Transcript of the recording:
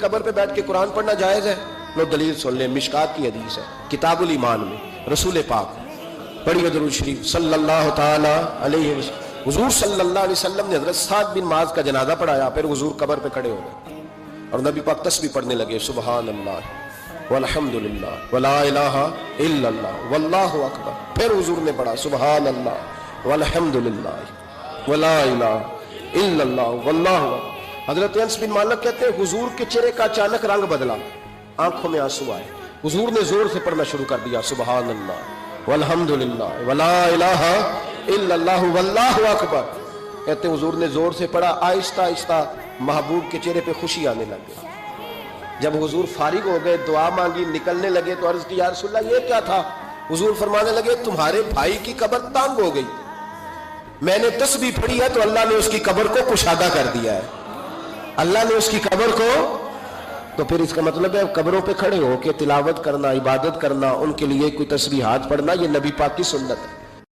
قبر پہ بیٹھ کے قرآن پڑھنا جائز ہے؟ لو دلیل سن لیں، مشکات کی حدیث ہے کتاب الایمان میں، رسول پاک پڑھیے درود شریف صلی اللہ تعالی علیہ وسلم۔ حضور صلی اللہ علیہ وسلم نے حضرت سعد بن معاذ کا جنازہ پڑھایا، پھر حضور قبر پہ کھڑے ہو گئے اور نبی پاک تسبیح پڑھنے لگے، سبحان اللہ والحمد للہ ولا الہ الا اللہ واللہ اکبر۔ پھر حضور نے پڑھا سبحان اللہ والحمد للہ ولا الہ الا اللہ واللہ اکبر۔ حضرت انس بن مالک کہتے ہیں حضور کے چہرے کا اچانک رنگ بدلا، آنکھوں میں آنسو آئے، حضور نے زور سے پڑھنا شروع کر دیا سبحان اللہ والحمد للہ ولا الہ الا اللہ واللہ اکبر۔ کہتے ہیں حضور نے زور سے پڑھا، آہستہ آہستہ محبوب کے چہرے پہ خوشی آنے لگ گئی۔ جب حضور فارغ ہو گئے، دعا مانگی، نکلنے لگے تو عرض کی یا رسول اللہ یہ کیا تھا؟ حضور فرمانے لگے تمہارے بھائی کی قبر تنگ ہو گئی، میں نے تسبیح پڑھی ہے تو اللہ نے اس کی قبر کو کشادہ کر دیا ہے، اللہ نے اس کی قبر کو۔ تو پھر اس کا مطلب ہے قبروں پہ کھڑے ہو کے تلاوت کرنا، عبادت کرنا، ان کے لیے کوئی تسبیحات پڑھنا، یہ نبی پاک کی سنت ہے۔